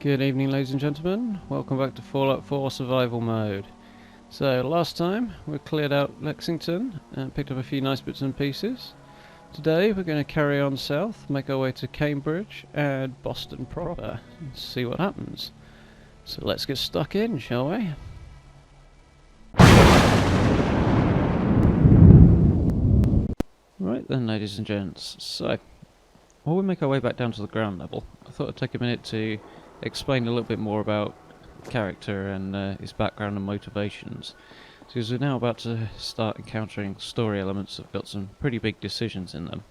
Good evening, ladies and gentlemen. Welcome back to Fallout 4 Survival Mode. So, last time we cleared out Lexington and picked up a few nice bits and pieces. Today we're going to carry on south, make our way to Cambridge and Boston proper, and see what happens. So let's get stuck in, shall we? Right then, ladies and gents. So, while we make our way back down to the ground level, I thought I'd take a minute to explain a little bit more about the character and his background and motivations. Because we're now about to start encountering story elements that have got some pretty big decisions in them.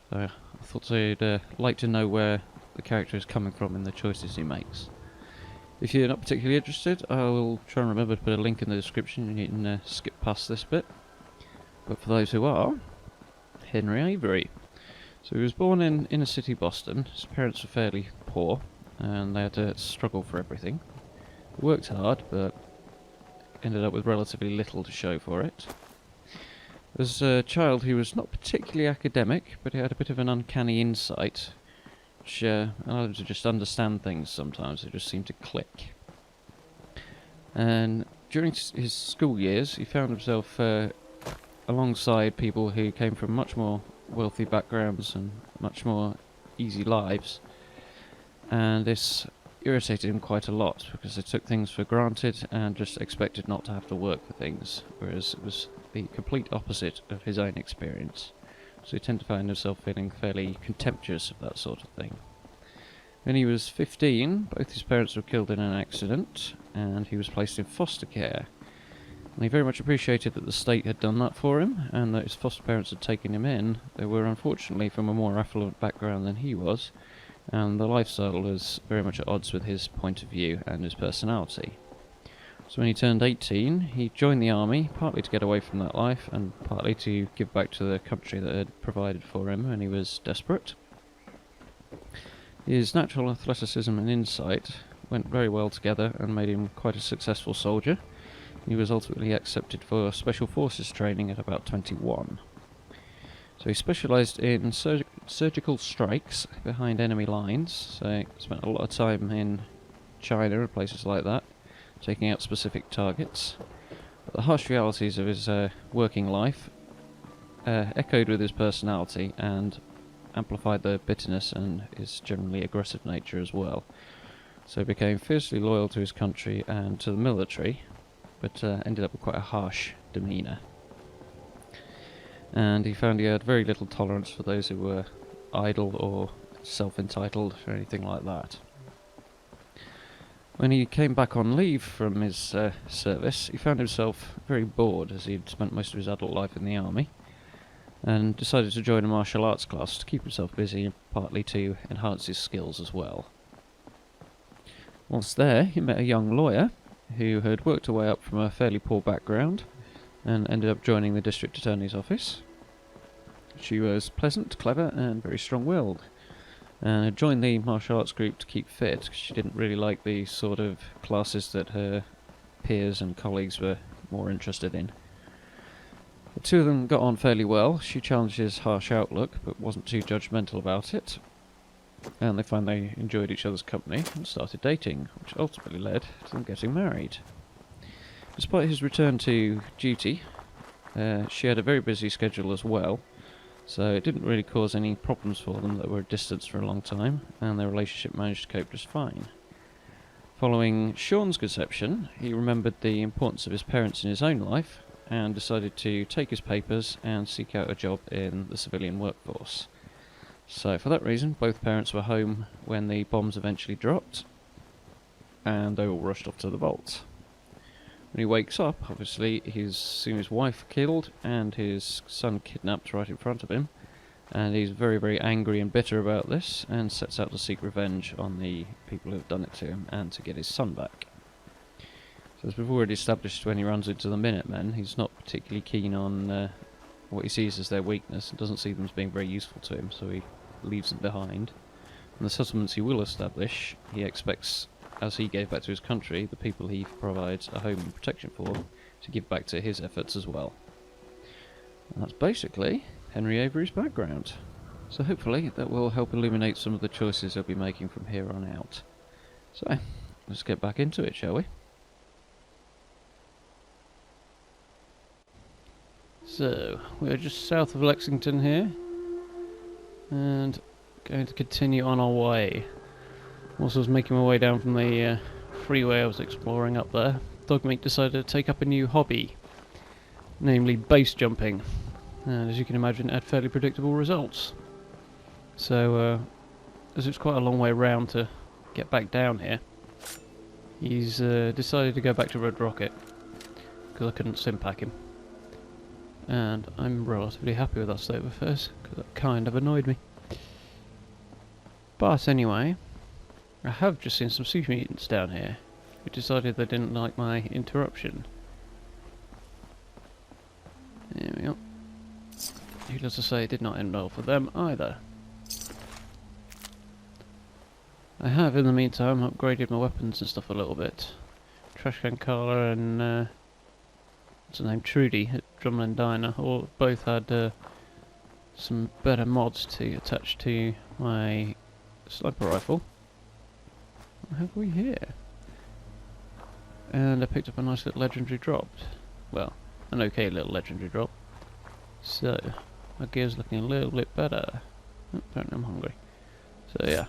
So I thought I'd like to know where the character is coming from in the choices he makes. If you're not particularly interested, I will try and remember to put a link in the description and you can skip past this bit. But for those who are, Henry Avery. So he was born in inner city Boston. His parents were fairly poor and they had to struggle for everything. He worked hard but ended up with relatively little to show for it. As a child he was not particularly academic, but he had a bit of an uncanny insight which allowed him to just understand things sometimes. It just seemed to click. And during his school years he found himself alongside people who came from much more wealthy backgrounds and much more easy lives, and this irritated him quite a lot because they took things for granted and just expected not to have to work for things, whereas it was the complete opposite of his own experience. So he tended to find himself feeling fairly contemptuous of that sort of thing. When he was 15, both his parents were killed in an accident and he was placed in foster care. And he very much appreciated that the state had done that for him, and that his foster parents had taken him in. They were unfortunately from a more affluent background than he was, and the lifestyle was very much at odds with his point of view and his personality. So when he turned 18, he joined the army, partly to get away from that life, and partly to give back to the country that had provided for him when he was desperate. His natural athleticism and insight went very well together and made him quite a successful soldier. He was ultimately accepted for Special Forces training at about 21. So he specialised in surgical strikes behind enemy lines, so he spent a lot of time in China and places like that, taking out specific targets. But the harsh realities of his working life echoed with his personality and amplified the bitterness and his generally aggressive nature as well. So he became fiercely loyal to his country and to the military, but ended up with quite a harsh demeanour. And he found he had very little tolerance for those who were idle or self-entitled or anything like that. When he came back on leave from his service, he found himself very bored, as he'd spent most of his adult life in the army, and decided to join a martial arts class to keep himself busy and partly to enhance his skills as well. Whilst there, he met a young lawyer who had worked her way up from a fairly poor background and ended up joining the district attorney's office. She was pleasant, clever and very strong-willed, and had joined the martial arts group to keep fit because she didn't really like the sort of classes that her peers and colleagues were more interested in. The two of them got on fairly well. She challenged his harsh outlook but wasn't too judgmental about it, and they found they enjoyed each other's company and started dating, which ultimately led to them getting married. Despite his return to duty, she had a very busy schedule as well, so it didn't really cause any problems for them that were distanced for a long time, and their relationship managed to cope just fine. Following Xion's conception, he remembered the importance of his parents in his own life, and decided to take his papers and seek out a job in the civilian workforce. So for that reason, both parents were home when the bombs eventually dropped, and they all rushed off to the vault. When he wakes up, obviously he's seen his wife killed and his son kidnapped right in front of him, and he's very, very angry and bitter about this, and sets out to seek revenge on the people who have done it to him and to get his son back. So as we've already established, when he runs into the Minutemen, he's not particularly keen on what he sees as their weakness and doesn't see them as being very useful to him, so he leaves them behind. And the settlements he will establish, he expects, as he gave back to his country, the people he provides a home and protection for, to give back to his efforts as well. And that's basically Henry Avery's background. So hopefully that will help illuminate some of the choices he'll be making from here on out. So, let's get back into it, shall we? So, we're just south of Lexington here, and going to continue on our way. Whilst I was making my way down from the freeway I was exploring up there, Dogmeat decided to take up a new hobby, namely base jumping, and as you can imagine it had fairly predictable results. So, as it's quite a long way round to get back down here, he's decided to go back to Red Rocket, because I couldn't sim-pack him. And I'm relatively happy with that state of affairs, because that kind of annoyed me. But anyway, I have just seen some sea mutants down here, who decided they didn't like my interruption. There we go. Needless to say, it did not end well for them either. I have, in the meantime, upgraded my weapons and stuff a little bit. Trashcan Carla and what's her name, Trudy at Drumlin Diner, all both had some better mods to attach to my sniper rifle. What have we here? And I picked up a nice little legendary drop. Well, an okay little legendary drop. So, my gear's looking a little bit better. Oh, apparently I'm hungry. So yeah,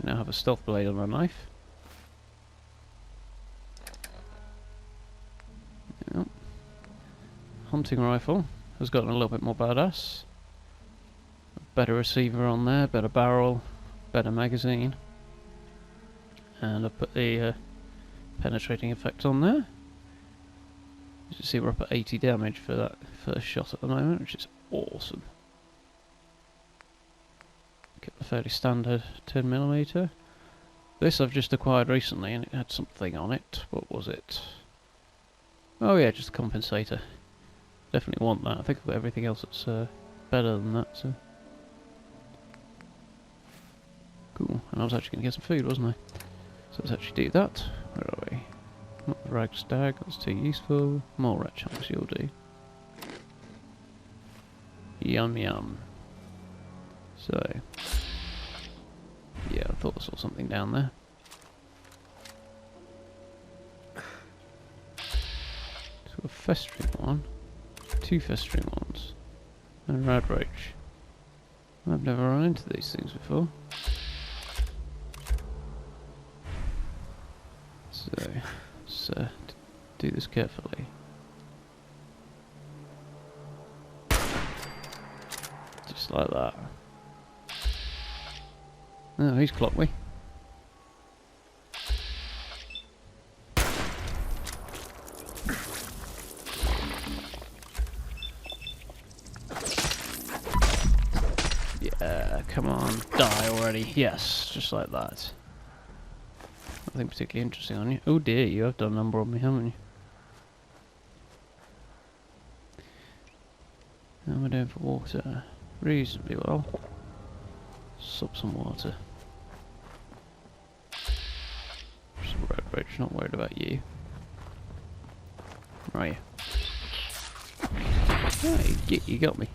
I now have a stealth blade on my knife. Yep. Hunting rifle has gotten a little bit more badass. A better receiver on there, better barrel, better magazine. And I've put the penetrating effect on there. As you see, we're up at 80 damage for that first shot at the moment, which is awesome. Get the fairly standard 10mm. This I've just acquired recently and it had something on it. What was it? Oh yeah, just a compensator. Definitely want that. I think I've got everything else that's better than that, so... Cool. And I was actually going to get some food, wasn't I? So let's actually do that. Where are we? Not the rag stag, that's too useful. More rat chunks you'll do. Yum yum. So... yeah, I thought I saw something down there. So a festering one. 2 festering ones. And a rad roach. I've never run into these things before. So, let's do this carefully. Just like that. Oh, he's clocked me. Yeah, come on, die already. Yes, just like that. Nothing particularly interesting on you. Oh dear, you have done a number on me, haven't you? How am I doing for water? Reasonably well. Sup some water. Just a road bridge, not worried about you. Where are you? Oh, you got me.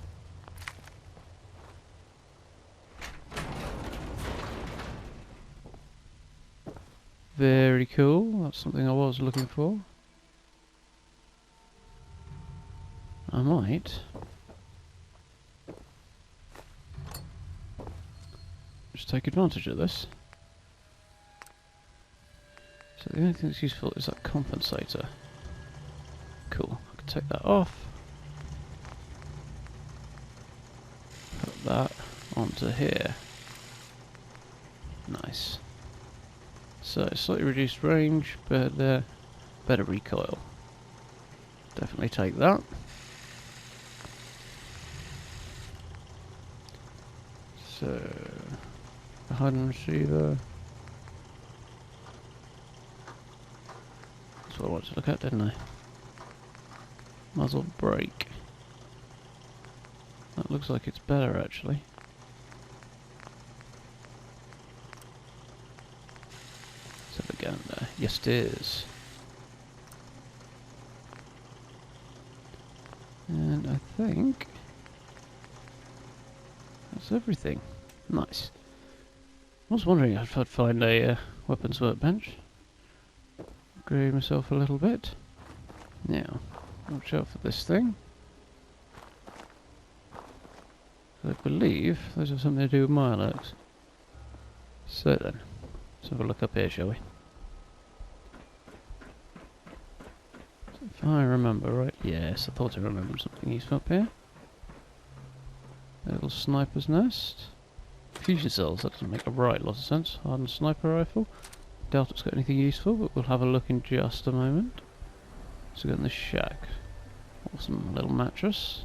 Very cool, that's something I was looking for. I might just take advantage of this. So the only thing that's useful is that compensator. Cool, I can take that off. Put that onto here. Nice. So slightly reduced range, but better recoil. Definitely take that. So, hide and receiver. That's what I wanted to look at, didn't I? Muzzle brake. That looks like it's better actually. Yes it is. And I think that's everything. Nice. I was wondering if I'd find a weapons workbench. Upgrade myself a little bit. Now, watch out for this thing. I believe those have something to do with my alerts. So then, let's have a look up here, shall we? If I remember right, yes, I thought I remembered something useful up here. A little sniper's nest. Fusion cells, that doesn't make a right lot of sense. Hardened sniper rifle. Doubt it's got anything useful, but we'll have a look in just a moment. So we've got in the shack. Awesome little mattress.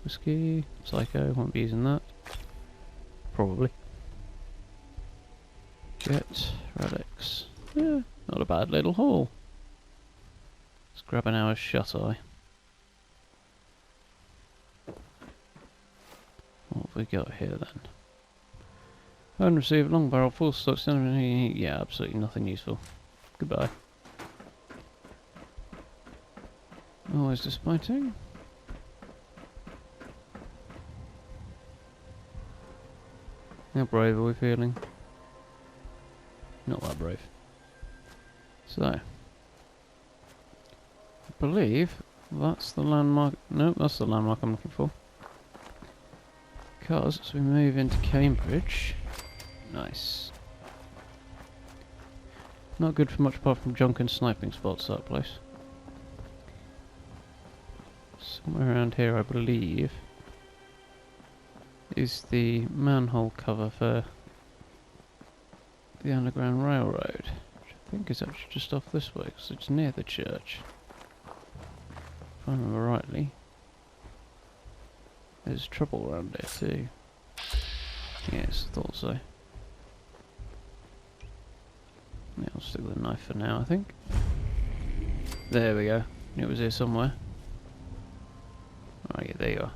Whiskey, Psycho, won't be using that. Probably. Get relics. Yeah, not a bad little haul. Let's grab an hour's shut-eye. What have we got here then? Unreceived long barrel, full stock, yeah, absolutely nothing useful. Goodbye. Always disappointing. How brave are we feeling? Not that brave. So, I believe that's the landmark. Nope, that's the landmark I'm looking for. Because as we move into Cambridge, nice. Not good for much apart from junk and sniping spots, that place. Somewhere around here, I believe, is the manhole cover for the Underground Railroad, which I think is actually just off this way, because it's near the church. If I remember rightly. There's trouble around there too. Yes, I thought so. Yeah, I'll stick with the knife for now, I think. There we go. It was here somewhere. Oh yeah, there you are.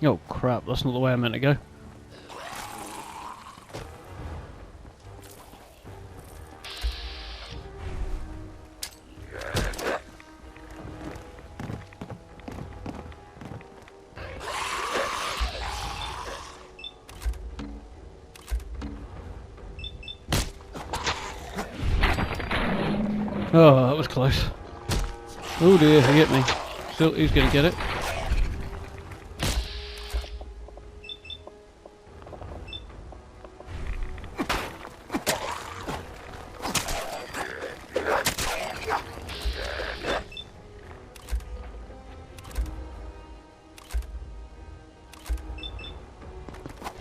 Oh crap, that's not the way I meant to go. Oh, that was close. Oh dear, he hit me. Still, he's gonna get it.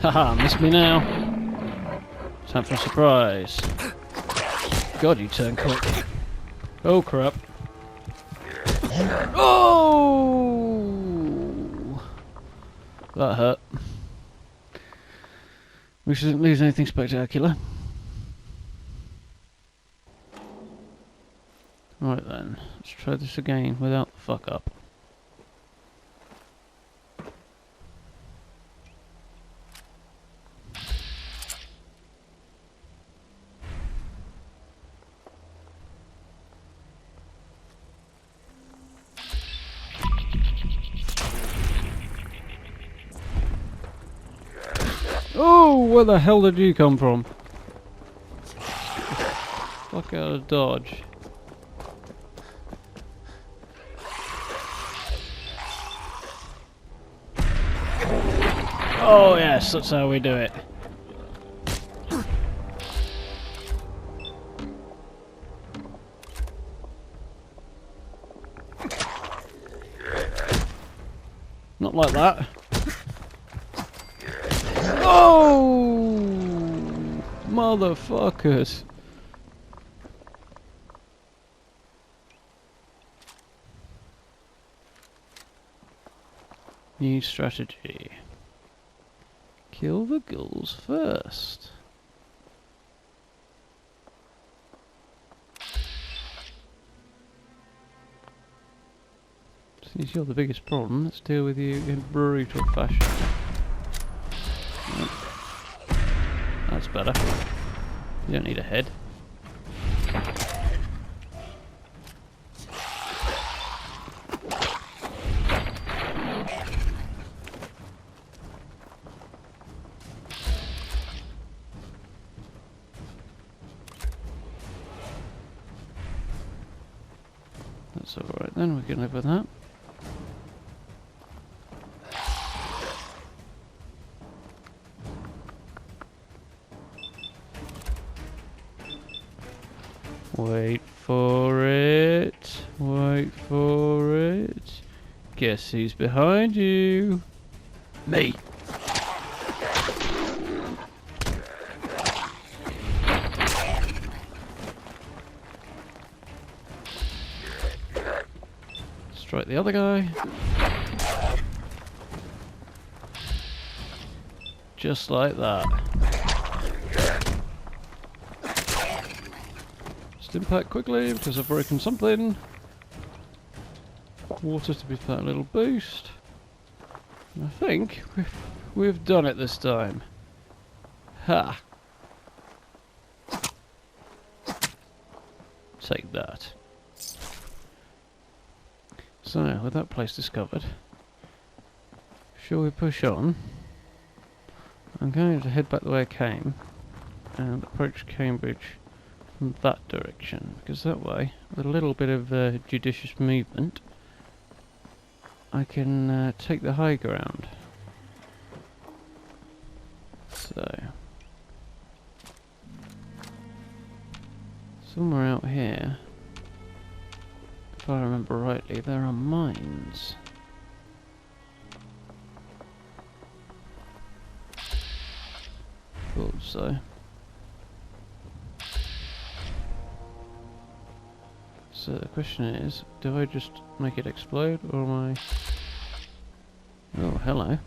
Haha, missed me now. Time for a surprise. God, you turn quick. Oh crap. Oh! That hurt. We shouldn't lose anything spectacular. Right then, let's try this again without the fuck up. Oh, where the hell did you come from? Fuck out of Dodge. Oh yes, that's how we do it. Not like that. Oh! Motherfuckers. New strategy. Kill the ghouls first. Since you're the biggest problem, let's deal with you in brutal fashion. That's better. You don't need a head. That's alright then, we can live with that. Wait for it. Wait for it. Guess who's behind you? Me. Strike the other guy. Just like that. Impact quickly because I've broken something. Water to be for that little boost. And I think we've done it this time. Ha! Take that. So, with that place discovered, shall we push on? I'm going to head back the way I came and approach Cambridge from that direction, because that way, with a little bit of judicious movement, I can take the high ground. So, somewhere out here, if I remember rightly, there are mines. Thought so. So the question is, do I just make it explode, or am I... Oh, hello.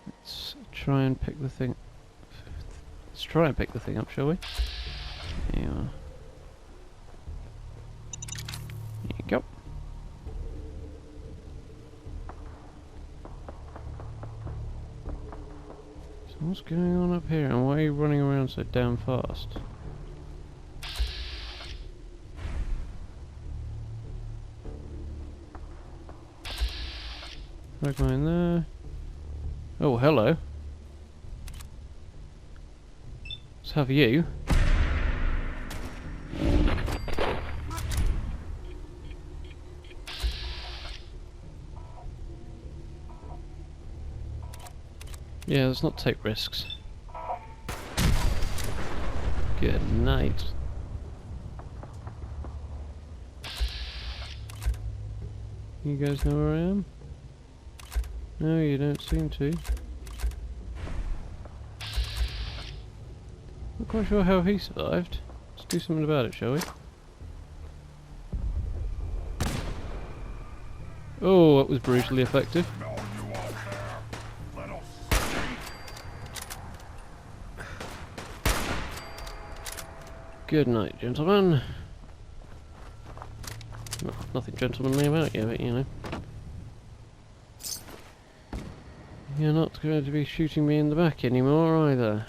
Let's try and pick the thing... Let's try and pick the thing up, shall we? There you are. There you go. What's going on up here, and why are you running around so damn fast? Magma in there. Oh, hello. Let's have you. Yeah, let's not take risks. Good night. You guys know where I am? No, you don't seem to. Not quite sure how he survived. Let's do something about it, shall we? Oh, that was brutally effective. Good night, gentlemen. Nothing gentlemanly about you, but you know. You're not going to be shooting me in the back anymore either.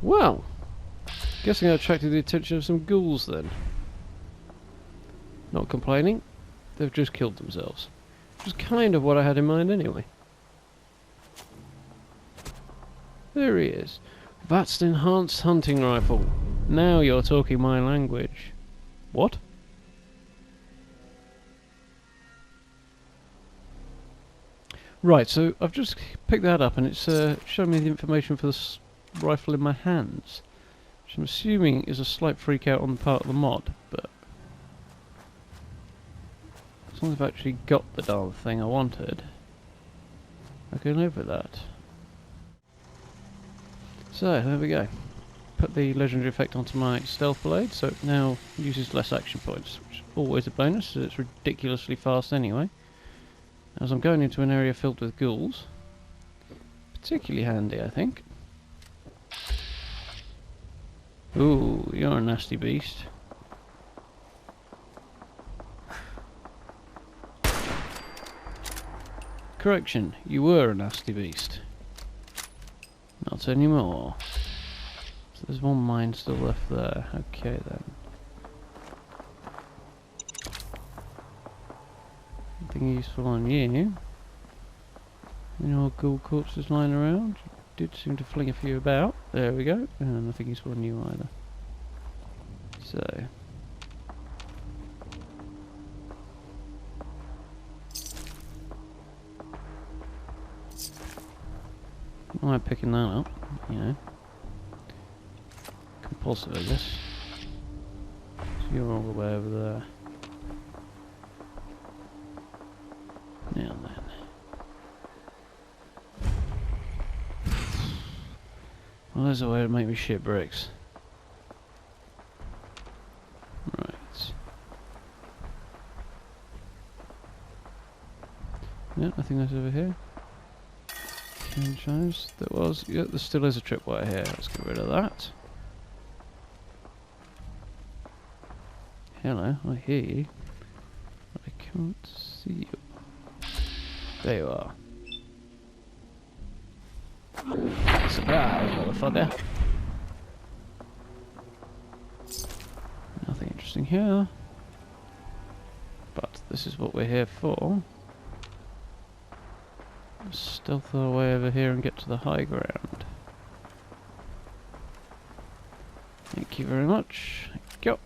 Well, guessing I attracted the attention of some ghouls then. Not complaining, they've just killed themselves. Which is kind of what I had in mind anyway. There he is. That's the enhanced hunting rifle. Now you're talking my language. What? Right, so I've just picked that up and it's showing me the information for this rifle in my hands. Which I'm assuming is a slight freak out on the part of the mod, but... as long as I've actually got the darn thing I wanted, I can live with that. So, there we go. Put the legendary effect onto my stealth blade, so it now uses less action points, which is always a bonus, as it's ridiculously fast anyway. As I'm going into an area filled with ghouls. Particularly handy, I think. Ooh, you're a nasty beast. Correction, you were a nasty beast. Not anymore. So there's one mine still left there. Okay then. Nothing useful on you. Any more ghoul corpses lying around? Did seem to fling a few about. There we go. And I think he saw new either. So. Why am I picking that up? You know. Compulsive, I guess. So you're all the way over there. Now then. Well, there's a way to make me shit bricks. Right. Yeah, I think that's over here. Franchise. There was. Yeah, there still is a tripwire here. Let's get rid of that. Hello, I hear you. But I can't see you. There you are. Surprise, motherfucker. Nothing interesting here. But this is what we're here for. Stealth our way over here and get to the high ground. Thank you very much. Thank you.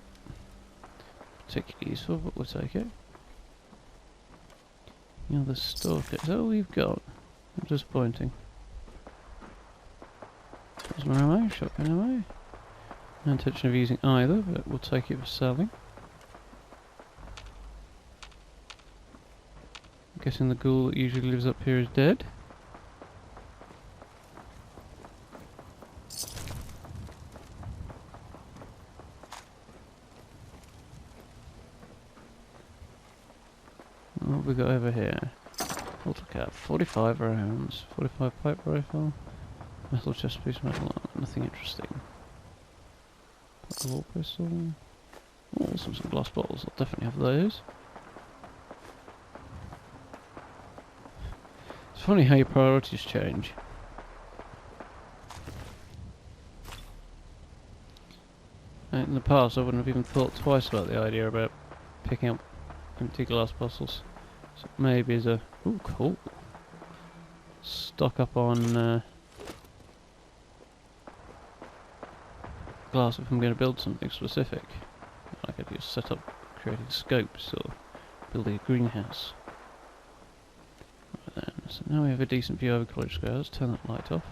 Particularly useful, but we'll take it. The other stalker. Is that all we've got? Disappointing. There's more ammo, shotgun ammo. No intention of using either, but we'll take it for selling. I'm guessing the ghoul that usually lives up here is dead. What have we got over here? Auto cap, 45 rounds, 45 pipe rifle, metal chest piece, metal armor, nothing interesting. Alcohol pistol. Oh, some glass bottles, I'll definitely have those. It's funny how your priorities change. In the past I wouldn't have even thought twice about the idea about picking up empty glass bottles. So maybe as a... ooh, cool. Stock up on glass if I'm going to build something specific. I could just set up creating scopes or building a greenhouse. Right then, so now we have a decent view over College Square. Let's turn that light off.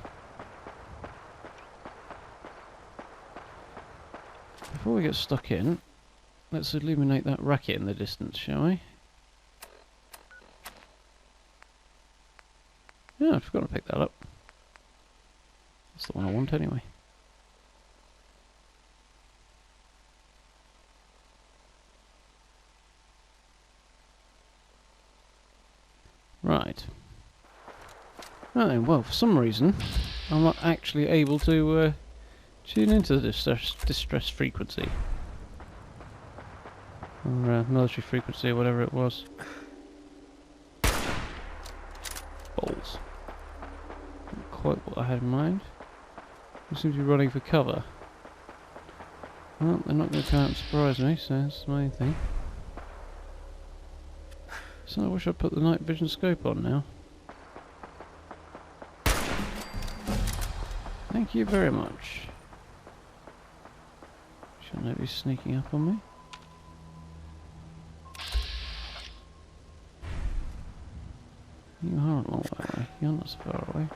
Before we get stuck in, let's illuminate that racket in the distance, shall we? Yeah, I forgot to pick that up. That's the one I want anyway. Right. Right then, well, for some reason, I'm not actually able to tune into the distress frequency. Or military frequency, or whatever it was. Balls. Not quite what I had in mind. We seem to be running for cover. Well, they're not going to come out and surprise me, so that's the main thing. So I wish I'd put the night vision scope on now. Thank you very much. Shouldn't they be sneaking up on me? You are a long way away. You're not so far away.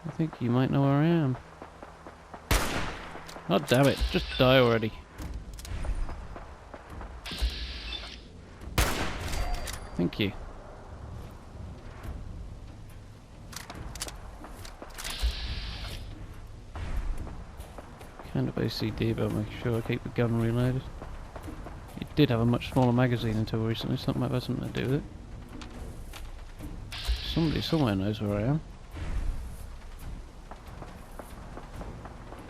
I think you might know where I am. Oh damn it, just die already. Thank you. Kind of OCD about making sure I keep the gun reloaded. It did have a much smaller magazine until recently, so that might have something to do with it. Somebody somewhere knows where I am.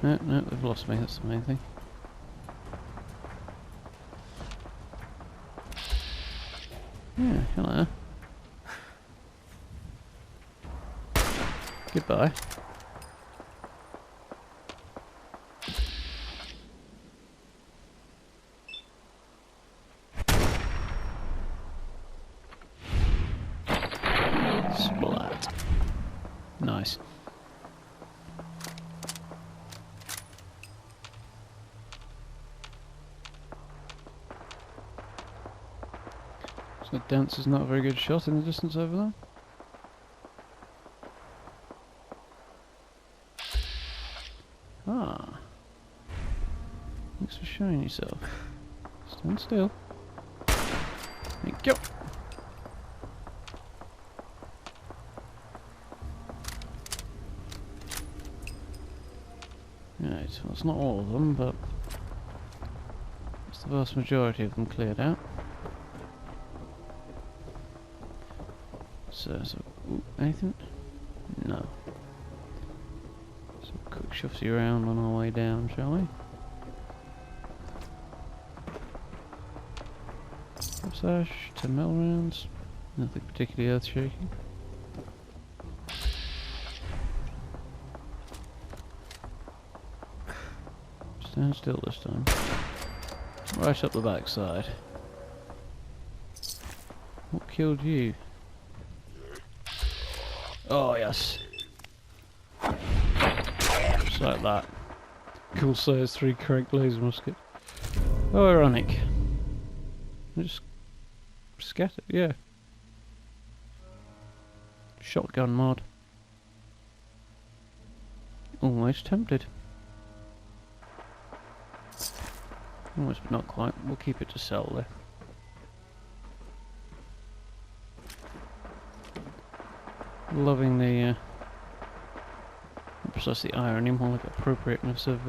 No, no, they've lost me, that's the main thing. Yeah, hello. Goodbye. Splat. Nice. So Dance is not a very good shot in the distance over there. Ah. Thanks for showing yourself. Stand still. Thank you. Right, well, it's not all of them, but it's the vast majority of them cleared out. So ooh, anything? No. So quick shufty around on our way down, shall we? Sash, 10 mil rounds, nothing particularly earth shaking. Stand still this time. Right up the backside. What killed you? Oh yes. Just like that. Cool size 3 crank laser musket. Oh, ironic. Just scatter, yeah. Shotgun mod. Almost tempted. Almost, but not quite. We'll keep it to sell there. Loving the, precisely irony, more like appropriateness of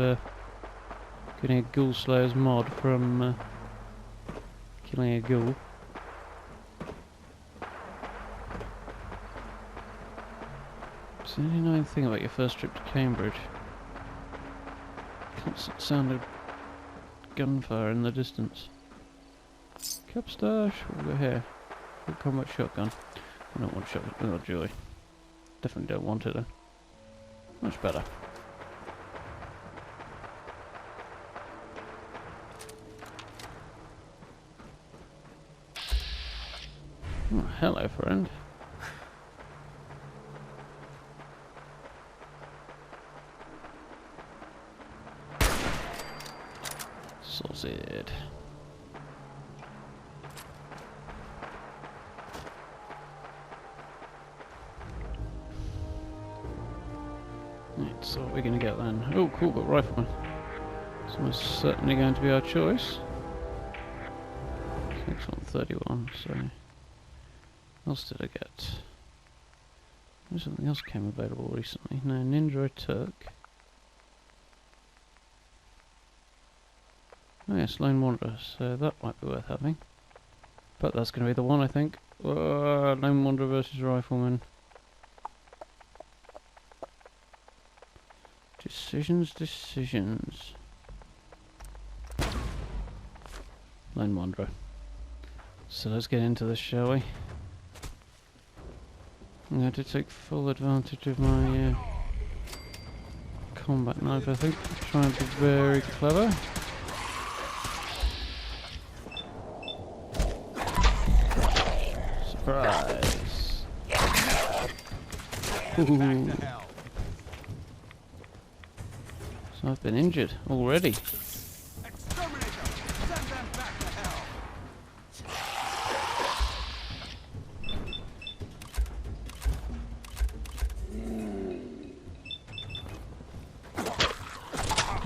getting a Ghoul Slayer's mod from killing a ghoul. It's the only annoying thing about your first trip to Cambridge. Constant sound of gunfire in the distance. Cup stash, we'll go here. Full combat shotgun. I don't want shotgun. Oh joy. Definitely don't want it though. Much better. Oh, hello friend. Sorted. Right, so what are we going to get then? Oh cool, got rifleman. It's almost certainly going to be our choice. Next one, 31, so... What else did I get? Something else came available recently. No, Ninja Turk. Oh yes, Lone Wanderer, so that might be worth having. But that's going to be the one, I think. Lone Wanderer versus Rifleman. Decisions. Lone Wanderer. So let's get into this, shall we? I'm going to take full advantage of my combat knife, I think. Try and be very clever. Surprise! Ooh. So I've been injured already.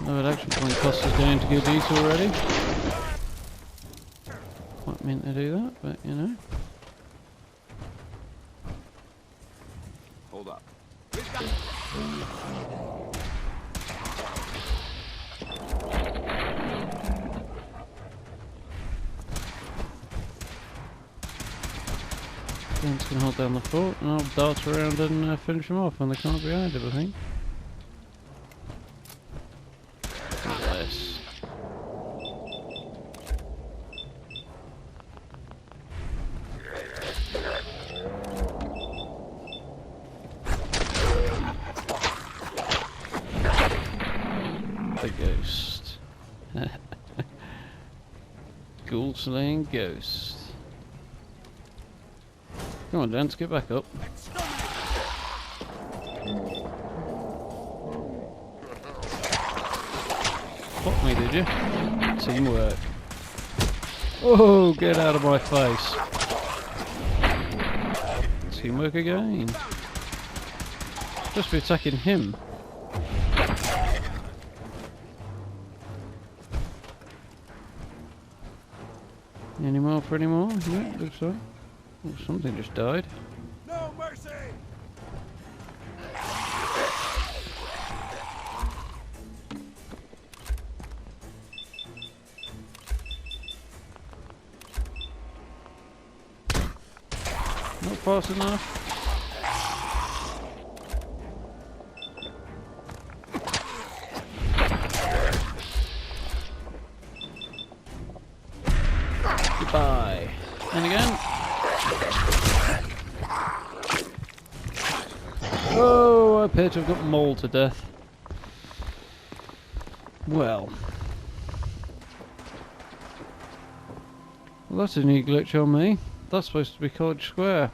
Lowered action point cost us down to good use already. Quite meant to do that, but you know. Hold up. Dan's gonna hold down the fort and I'll dart around and finish them off when they can't be behind it, I think. Yes. The ghost. Ghoul slaying ghost. Come on, Dance, get back up. Spot me, did you? Teamwork. Oh, get out of my face. Teamwork again. Just be attacking him. Any more for any more? Yeah, looks so. Oh, something just died. No mercy! Not fast enough. Goodbye. And again. Oh, I appear to have got mauled to death. Well, that's a new glitch on me. That's supposed to be College Square.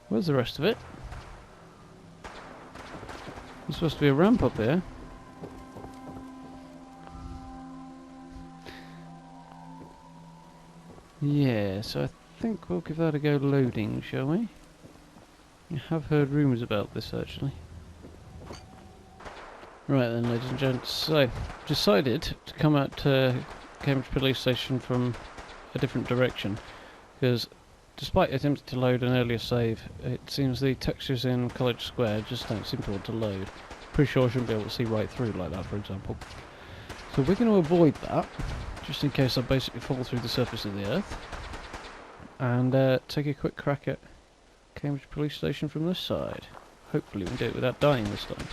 Where's the rest of it? There's supposed to be a ramp up here. Yeah, so I think we'll give that a go loading, shall we? I have heard rumours about this actually. Right then, ladies and gents, so decided to come out to Cambridge Police Station from a different direction, because despite attempting to load an earlier save, it seems the textures in College Square just don't seem to want to load. Pretty sure I shouldn't be able to see right through like that, for example. So we're going to avoid that, just in case I basically fall through the surface of the earth, and take a quick crack at Cambridge Police Station from this side. Hopefully we can do it without dying this time.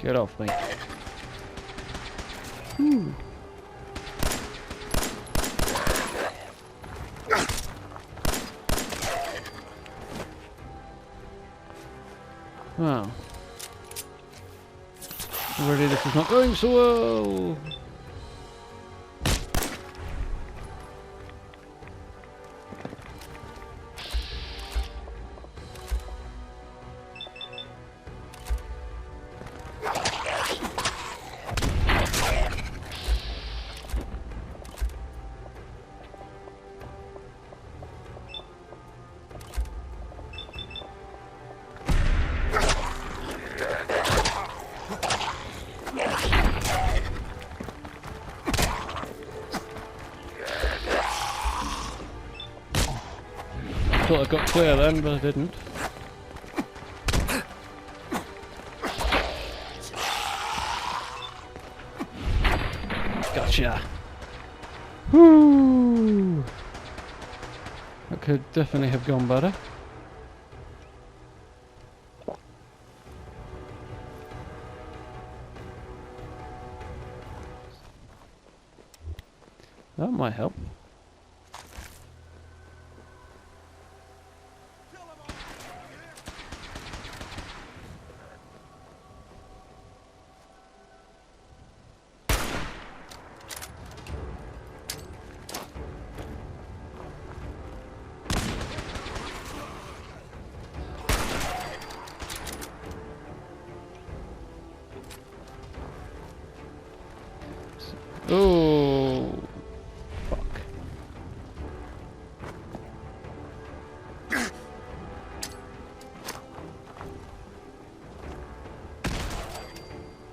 Get off me. Wow. Already this is not going so well. Thought I got clear then, but I didn't. Gotcha. Woo! That could definitely have gone better. That might help. Oh, fuck.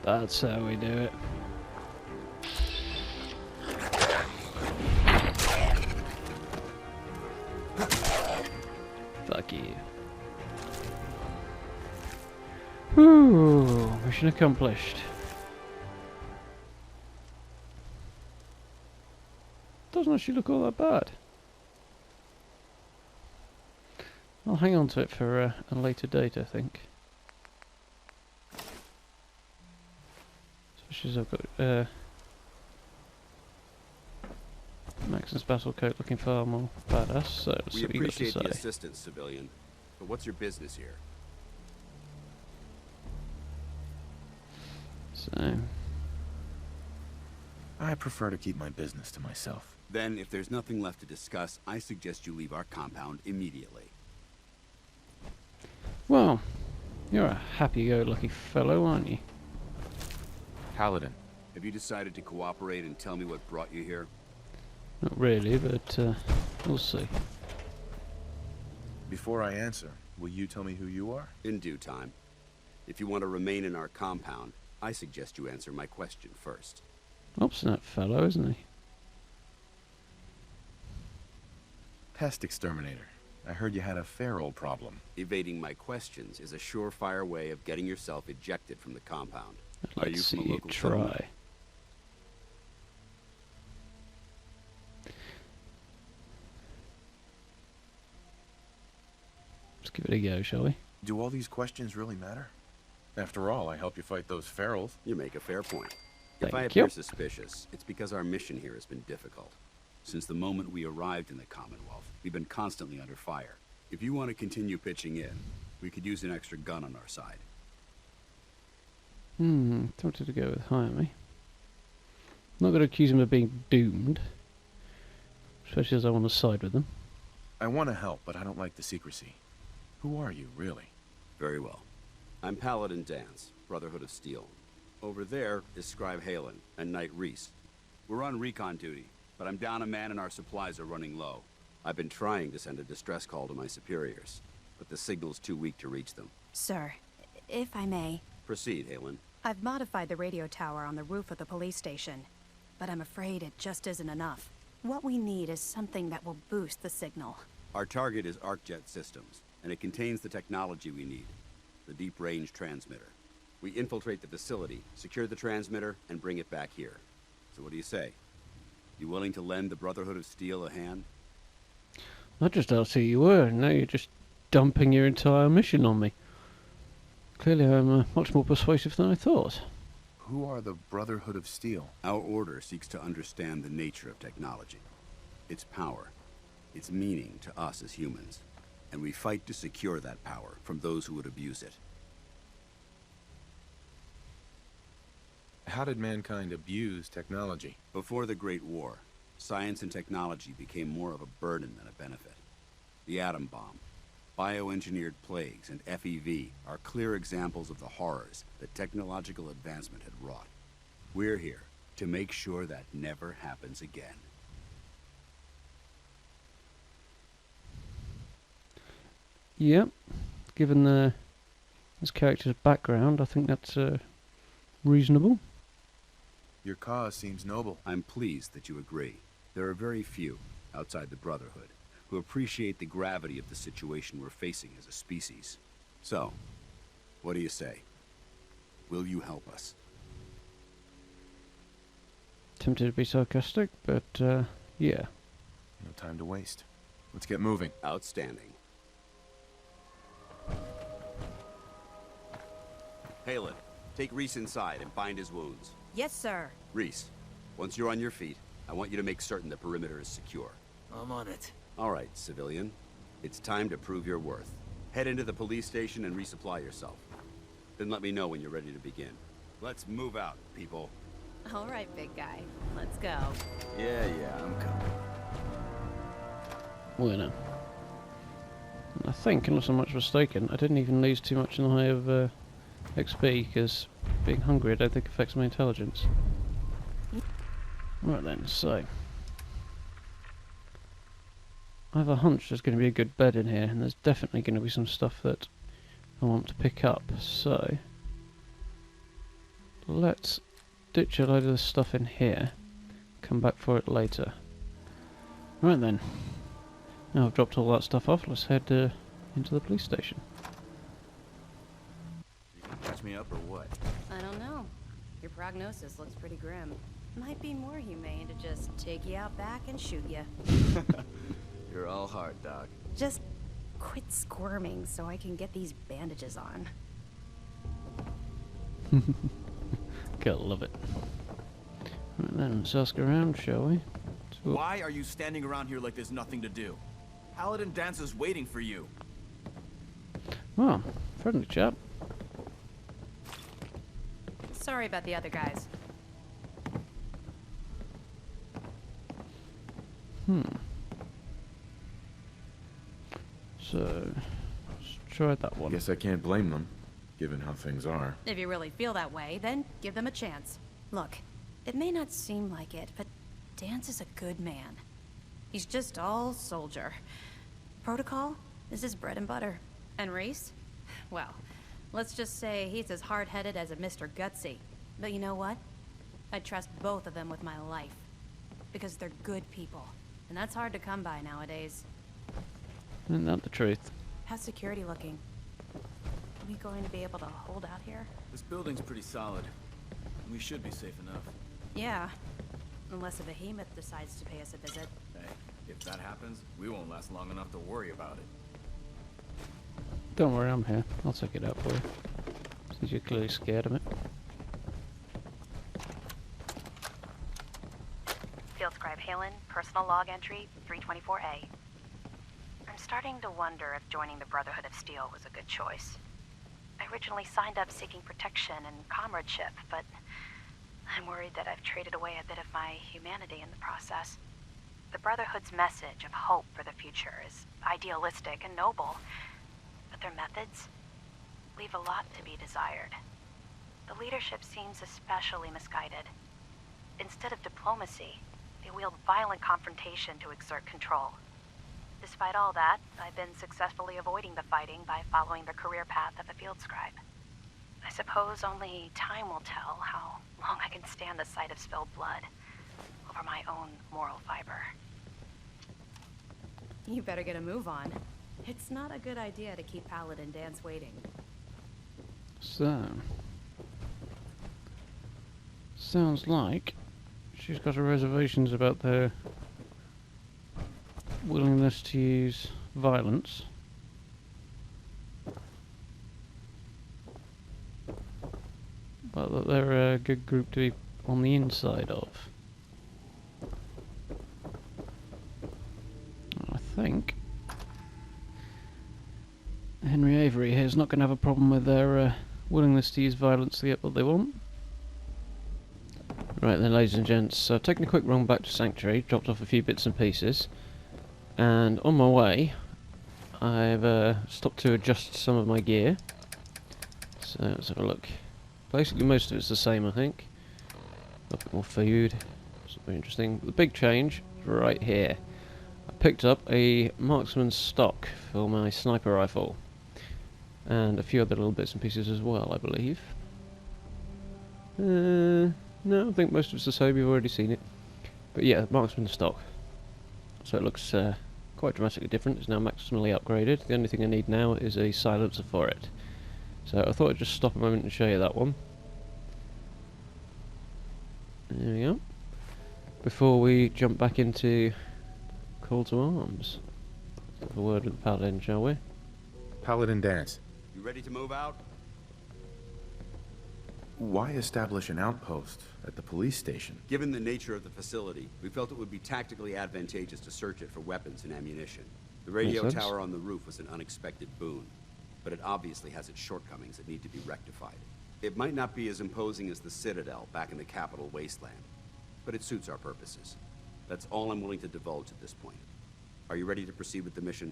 That's how we do it. Fuck you. Whew, mission accomplished. doesn't actually look all that bad. I'll hang on to it for a later date, I think. Especially as I've got Maxon's battle coat looking far more badass, so let's see We what you got to appreciate the say. assistance, civilian. But what's your business here? So, I prefer to keep my business to myself. Then, if there's nothing left to discuss, I suggest you leave our compound immediately. well, you're a happy-go-lucky fellow, aren't you? Paladin. Have you decided to cooperate and tell me what brought you here? Not really, but we'll see. Before I answer, will you tell me who you are? In due time. If you want to remain in our compound, I suggest you answer my question first. Obstinate fellow, isn't he? Pest exterminator. I heard you had a feral problem. Evading my questions is a surefire way of getting yourself ejected from the compound. Are Let's you see from a you local settlement? try. Let's give it a go, shall we? Do all these questions really matter? After all, I helped you fight those ferals. You make a fair point. If I Thank appear you. suspicious, it's because our mission here has been difficult. Since the moment we arrived in the Commonwealth, we've been constantly under fire. If you want to continue pitching in, we could use an extra gun on our side. Tempted to go with hire me. Not going to accuse him of being doomed. Especially as I want to side with them. I want to help, but I don't like the secrecy. Who are you, really? Very well. I'm Paladin Dance, Brotherhood of Steel. Over there is Scribe Halen and Knight Reese. We're on recon duty, but I'm down a man and our supplies are running low. I've been trying to send a distress call to my superiors, but the signal's too weak to reach them. Sir, if I may, Proceed, Halen. I've modified the radio tower on the roof of the police station, but I'm afraid it just isn't enough. What we need is something that will boost the signal. Our target is ArcJet Systems, and it contains the technology we need, the deep-range transmitter. We infiltrate the facility, secure the transmitter, and bring it back here. So what do you say? You willing to lend the Brotherhood of Steel a hand? I just asked who you were, and now you're just dumping your entire mission on me. Clearly I'm much more persuasive than I thought. Who are the Brotherhood of Steel? Our order seeks to understand the nature of technology, its power, its meaning to us as humans, and we fight to secure that power from those who would abuse it. How did mankind abuse technology? Before the Great War, science and technology became more of a burden than a benefit. The atom bomb, bioengineered plagues, and FEV are clear examples of the horrors that technological advancement had wrought. We're here to make sure that never happens again. Yep. Given this character's background, I think that's reasonable. Your cause seems noble. I'm pleased that you agree. There are very few, outside the Brotherhood, who appreciate the gravity of the situation we're facing as a species. So, what do you say? Will you help us? Tempted to be sarcastic, but yeah. No time to waste. Let's get moving. Outstanding. Halen, take Reese inside and bind his wounds. Yes, sir. Reese, once you're on your feet, I want you to make certain the perimeter is secure. I'm on it. All right, civilian. It's time to prove your worth. Head into the police station and resupply yourself. Then let me know when you're ready to begin. Let's move out, people. All right, big guy. Let's go. Yeah, I'm coming. Well, no. I think, unless I'm much mistaken, I didn't even lose too much in the way of XP, because being hungry I don't think affects my intelligence. Right then, so... I have a hunch there's going to be a good bed in here, and there's definitely going to be some stuff that I want to pick up, so... let's ditch a load of this stuff in here, come back for it later. Right then. Now I've dropped all that stuff off, let's head into the police station. You gonna patch me up or what? I don't know. Your prognosis looks pretty grim. Might be more humane to just take you out back and shoot you. You're all heart, Doc. Just quit squirming so I can get these bandages on. Gotta love it. Right then, let's ask around, shall we? So, Why are you standing around here like there's nothing to do? Paladin Dance is waiting for you. well, friendly chap. Sorry about the other guys. So, let's try that one. Guess I can't blame them, given how things are. If you really feel that way, then give them a chance. Look, it may not seem like it, but Dance is a good man. He's just all soldier. Protocol is his bread and butter. And Reese? Well, let's just say he's as hard-headed as a Mr. Gutsy. But you know what? I trust both of them with my life. Because they're good people. And that's hard to come by nowadays. Isn't that the truth? How's security looking? Are we going to be able to hold out here? This building's pretty solid. We should be safe enough. Yeah. Unless a behemoth decides to pay us a visit. Hey, if that happens, we won't last long enough to worry about it. Don't worry, I'm here. I'll take it out for you. Since you're clearly scared of it. Field Scribe Halen, personal log entry 324A. I'm starting to wonder if joining the Brotherhood of Steel was a good choice. I originally signed up seeking protection and comradeship, but I'm worried that I've traded away a bit of my humanity in the process. The Brotherhood's message of hope for the future is idealistic and noble, but their methods leave a lot to be desired. The leadership seems especially misguided. Instead of diplomacy, they wield violent confrontation to exert control. Despite all that, I've been successfully avoiding the fighting by following the career path of a field scribe. I suppose only time will tell how long I can stand the sight of spilled blood over my own moral fiber. You better get a move on. It's not a good idea to keep Paladin Dance waiting. So, sounds like she's got her reservations about their willingness to use violence. But that they're a good group to be on the inside of. I think Henry Avery here is not going to have a problem with their willingness to use violence to get what they want. Right then, ladies and gents, so I've taken a quick run back to Sanctuary, dropped off a few bits and pieces, and on my way I've stopped to adjust some of my gear. So let's have a look. Basically most of it's the same, I think. A bit more food, something interesting. The big change is right here. I picked up a marksman's stock for my sniper rifle, and a few other little bits and pieces as well, I believe. No, I think most of it's the same, you've already seen it. But yeah, marksman's stock. So it looks quite dramatically different. It's now maximally upgraded. The only thing I need now is a silencer for it. So I thought I'd just stop a moment and show you that one. There we go. Before we jump back into Call to Arms. Have a word with the Paladin, shall we? Paladin Dance. You ready to move out? Why establish an outpost at the police station? Given the nature of the facility, we felt it would be tactically advantageous to search it for weapons and ammunition. The radio Makes sense. tower on the roof was an unexpected boon, but it obviously has its shortcomings that need to be rectified. It might not be as imposing as the Citadel back in the capital wasteland, but it suits our purposes. That's all I'm willing to divulge at this point. Are you ready to proceed with the mission?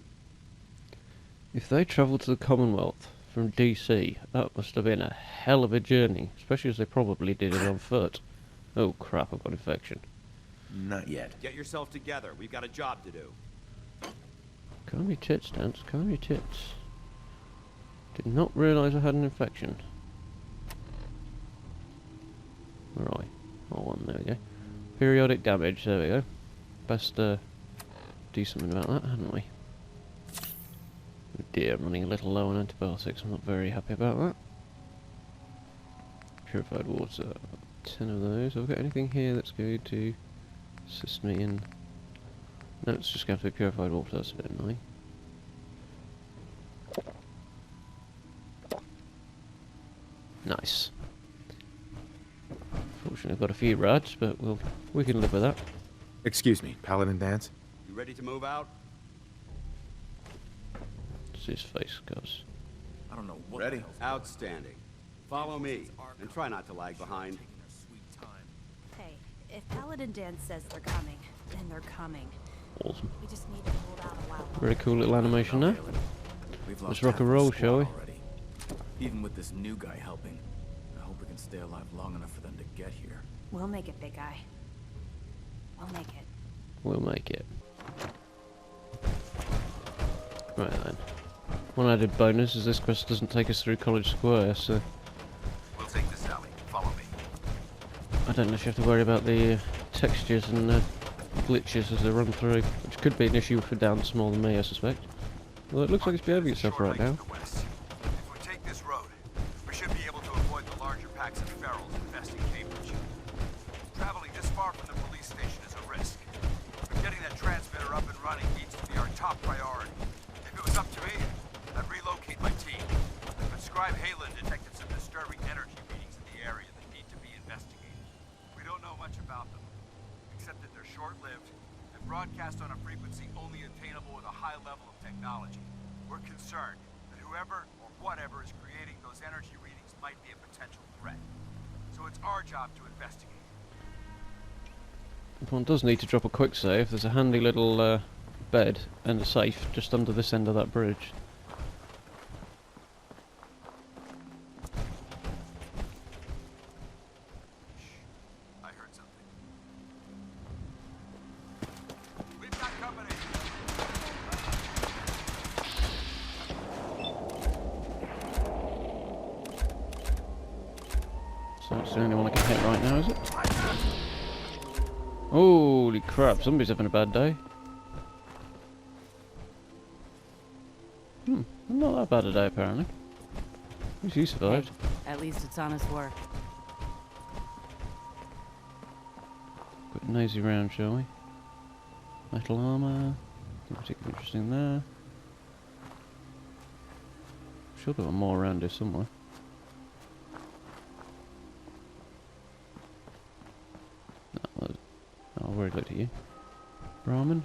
If they travelled to the Commonwealth from DC, that must have been a hell of a journey, especially as they probably did it on foot. Oh crap, I've got infection. Not yet. Get yourself together. We've got a job to do. Calm your tits, Dance, calm your tits. Did not realise I had an infection. Where are we? Oh, one, there we go. Periodic damage, there we go. Best do something about that, hadn't we? Oh dear, I'm running a little low on antibiotics, I'm not very happy about that. Purified water. 10 of those. Have we got anything here that's going to assist me in... No, it's just going to be purified water, that's a bit annoying. Nice. Fortunately I've got a few rads, but we can live with that. Excuse me, Paladin Dance? You ready to move out? What's his face goes? I don't know what Ready. the hell's going on. Outstanding. Follow me, and try not to lag behind. Taking their sweet time. Hey, if Paladin Dan says they're coming, then they're coming. Awesome. We just need to hold out a while longer. Very cool little animation there. We've Let's lost rock half and the roll, squad shall we? already. Even with this new guy helping, I hope we can stay alive long enough for them to get here. We'll make it, big guy. We'll make it. We'll make it. Right then. One added bonus is this quest doesn't take us through College Square, so We'll take this alley. Follow me. I don't know if you have to worry about the textures and glitches as they run through, which could be an issue for Dance more than me, I suspect. Well, it looks like it's behaving itself right now. If we take this road, we should be able to avoid the larger packs of ferals infesting Cambridge. Traveling this far from the police station is a risk, but getting that transmitter up and running needs to be our top priority. If it was up to me, I'd relocate my team. But Scribe Halen detected some disturbing energy readings in the area that need to be investigated. We don't know much about them, except that they're short-lived and broadcast on a frequency only attainable with a high level of technology. We're concerned that whoever or whatever is creating those energy readings might be a potential threat. So it's our job to investigate. One does need to drop a quick save. There's a handy little bed and a safe just under this end of that bridge. I heard something. We've got company. So it's the only one I can hit right now, is it? Holy crap, somebody's having a bad day. Not that bad a day apparently. At least you survived. At least it's honest work. Quick nosy round, shall we? Metal armour. Nothing particularly interesting there. Sure there were more around here somewhere. I'll already looked at you. Brahmin?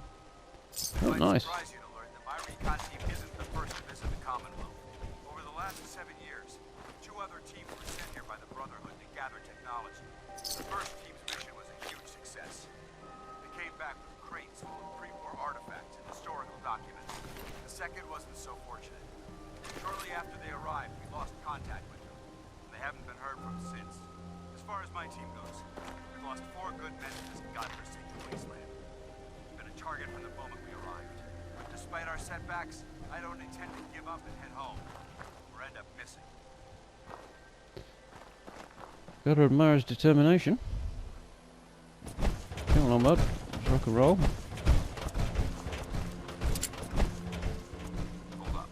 Oh, Might nice. surprise you to learn that my recon team isn't the first to visit the Commonwealth. Over the last 7 years, 2 other teams were sent here by the Brotherhood to gather technology. The first team's mission was a huge success. They came back with crates full of pre-war artifacts and historical documents. The second wasn't so fortunate. Shortly after they arrived, we lost contact with them, and they haven't been heard from since. As far as my team goes, we've lost 4 good men to this godforsaken wasteland. Been a target from the moment we arrived. But despite our setbacks, I don't intend to give up and head home, or end up missing. Gotta admire his determination. Come on, bud. Let's rock and roll. Hold up.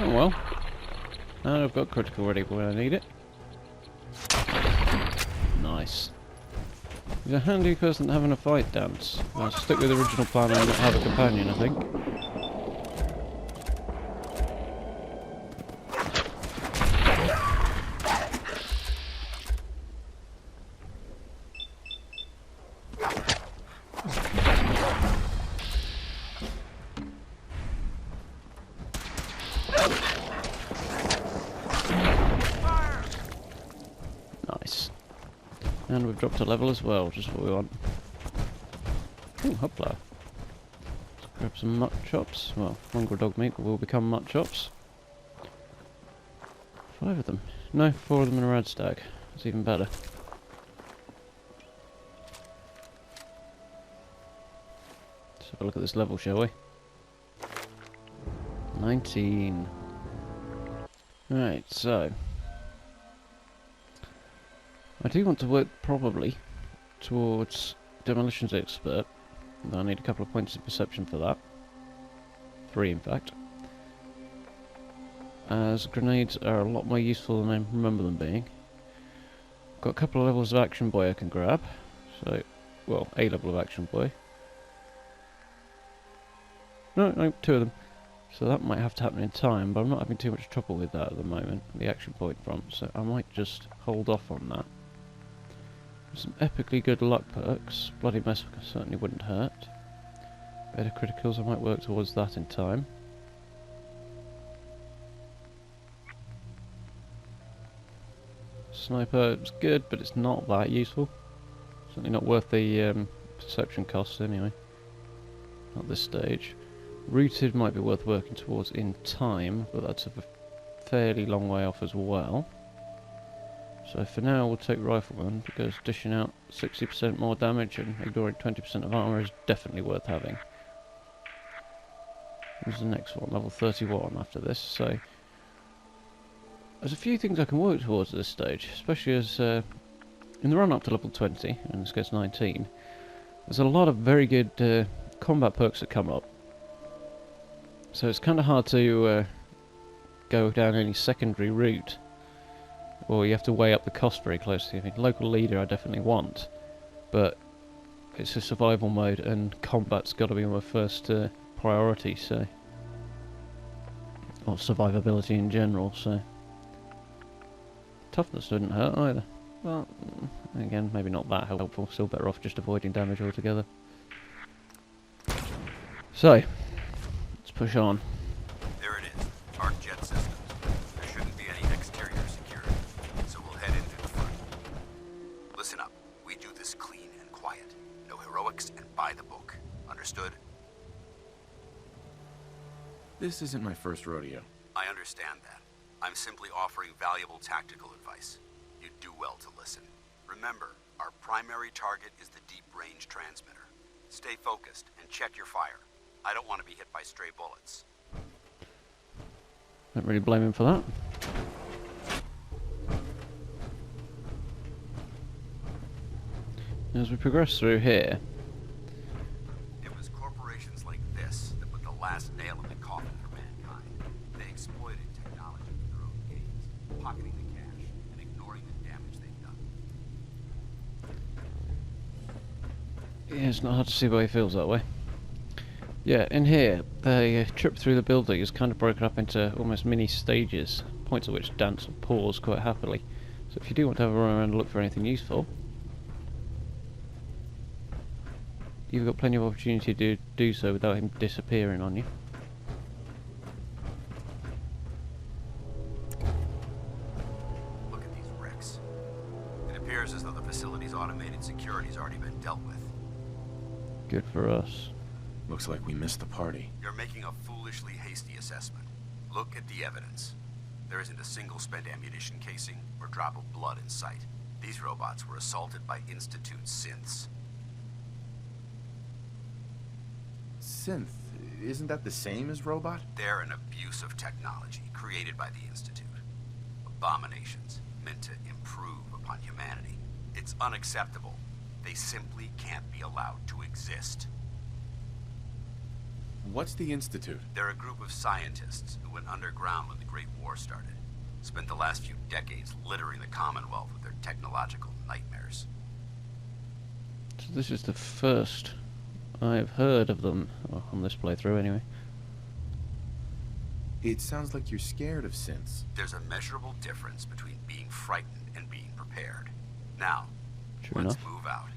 Oh well. And I've got critical ready when I need it. Nice. He's a handy person having a fight, Dance. I'll stick with the original plan and not have a companion, I think. Nice. And we've dropped a level as well, just what we want. Ooh, hopla. Let's grab some mutt chops. Well, mongrel dog meat will become mutt chops. 5 of them. No, 4 of them in a rad stack. That's even better. Let's have a look at this level, shall we? 19. Right, so I do want to work probably towards Demolitions Expert, though I need a couple of points of perception for that. 3 in fact. As grenades are a lot more useful than I remember them being. Got a couple of levels of Action Boy I can grab. So, well, a level of Action Boy. No, 2 of them. So that might have to happen in time, but I'm not having too much trouble with that at the moment, the Action Point front, so I might just hold off on that. Some epically good luck perks. Bloody Mess certainly wouldn't hurt. Better criticals, I might work towards that in time. Sniper is good, but it's not that useful. Certainly not worth the perception cost anyway. Not this stage. Rooted might be worth working towards in time, but that's a fairly long way off as well. So for now we'll take Rifleman, because dishing out 60% more damage and ignoring 20% of armour is definitely worth having. Who's the next one? Level 31 after this, so... There's a few things I can work towards at this stage, especially as in the run up to level 20, in this case 19, there's a lot of very good combat perks that come up. So it's kind of hard to go down any secondary route, or you have to weigh up the cost very closely. I mean, local leader I definitely want, but it's a survival mode and combat's got to be my first priority, so... or survivability in general, so... Toughness didn't hurt either. Well, again, maybe not that helpful. Still better off just avoiding damage altogether. So, let's push on. There it is. Arc jet systems. There shouldn't be any exterior security, so we'll head into the front. Listen up. We do this clean and quiet. No heroics and by the book. Understood? This isn't my first rodeo. I understand that. I'm simply offering valuable tactical advice. You do well to listen. Remember, our primary target is the deep-range transmitter. Stay focused and check your fire. I don't want to be hit by stray bullets. Don't really blame him for that. As we progress through here... It was corporations like this that put the last nail in the coffin for mankind. They exploited technology for their own gains, pocketing the cash and ignoring the damage they've done. Yeah, it's not hard to see why he feels that way. Yeah, in here, the trip through the building is kind of broken up into almost mini stages, points at which dance and pause quite happily. So if you do want to have a run around and look for anything useful, you've got plenty of opportunity to do so without him disappearing on you. Look at these wrecks. It appears as though the facility's automated security's already been dealt with. Good for us. Looks like we missed the party. You're making a foolishly hasty assessment. Look at the evidence. There isn't a single spent ammunition casing or drop of blood in sight. These robots were assaulted by Institute synths. Synth? Isn't that the same as robot? They're an abuse of technology created by the Institute. Abominations meant to improve upon humanity. It's unacceptable. They simply can't be allowed to exist. What's the Institute? They're a group of scientists who went underground when the Great War started. Spent the last few decades littering the Commonwealth with their technological nightmares. So this is the first I've heard of them, well, on this playthrough anyway. It sounds like you're scared of synths. There's a measurable difference between being frightened and being prepared. Now, True let's enough. move out.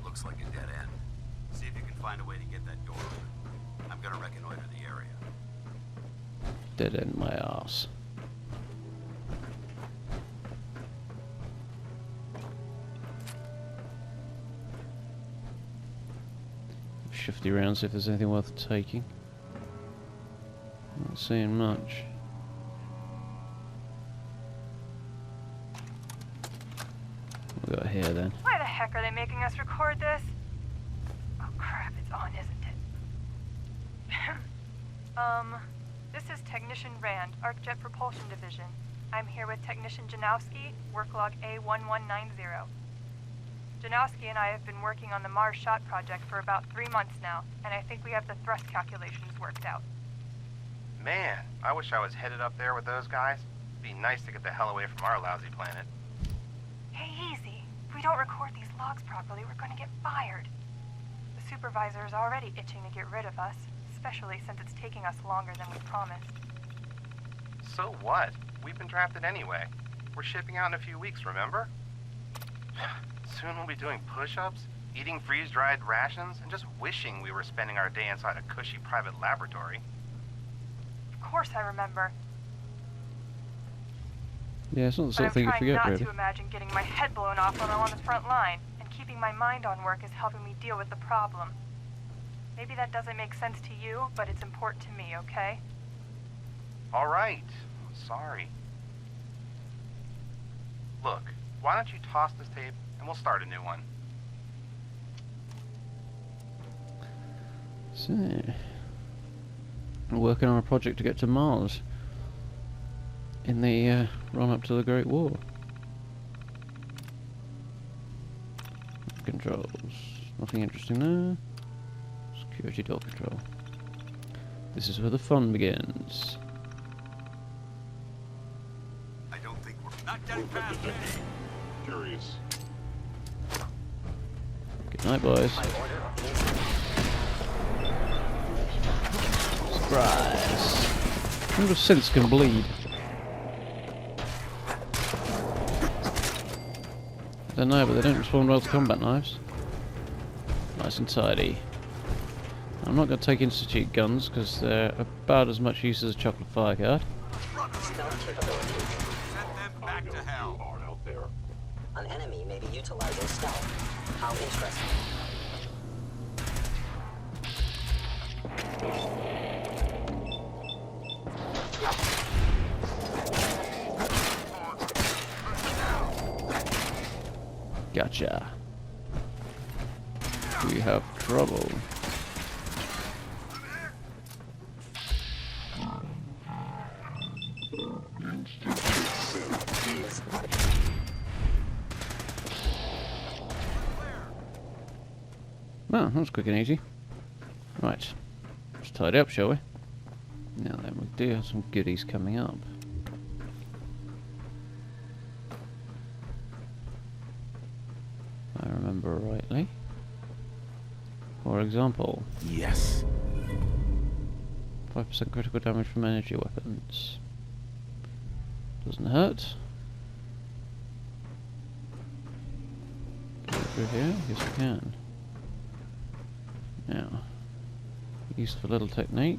Looks like a dead end. See if you can find a way to get that door open. I'm gonna reconnoiter the area. Dead end my arse. Shifty around, see if there's anything worth taking. Not seeing much. What we got here then? Why the heck are they making us record this? Oh crap, it's on, isn't it? This is Technician Rand, ArcJet Propulsion Division. I'm here with Technician Janowski, work log A1190. Janowski and I have been working on the Mars Shot project for about 3 months now, and I think we have the thrust calculations worked out. Man, I wish I was headed up there with those guys. It'd be nice to get the hell away from our lousy planet. Hey, easy. If we don't record these logs properly, we're going to get fired. The supervisor is already itching to get rid of us, especially since it's taking us longer than we promised. So what? We've been drafted anyway. We're shipping out in a few weeks, remember? Soon we'll be doing push-ups, eating freeze-dried rations, and just wishing we were spending our day inside a cushy private laboratory. Of course I remember. Yeah, it's not the sort of But thing I'm you trying forget, not really. to imagine getting my head blown off when I'm on the front line, and keeping my mind on work is helping me deal with the problem. Maybe that doesn't make sense to you, but it's important to me, okay? All right. Sorry. Look, why don't you toss this tape and we'll start a new one. So, we're working on a project to get to Mars in the run up to the Great War. Controls. Nothing interesting there. Security door control. This is where the fun begins. I don't think we're not getting past me. Curious. Good night, boys. Surprise! I wonder if synths can bleed. I don't know, but they don't respond well to combat knives. Nice and tidy. I'm not going to take Institute guns because they're about as much use as a chocolate fire card. Stealth capability. Send them back to hell. Hard out there. An enemy may be utilizing stealth. How interesting. Gotcha. We have trouble. Well, that was quick and easy. Right. Let's tidy up, shall we? Now then, we do have some goodies coming up. If I remember rightly. For example, Yes. 5% critical damage from energy weapons. Doesn't hurt. Go through here? Yes, we can. Now, useful little technique.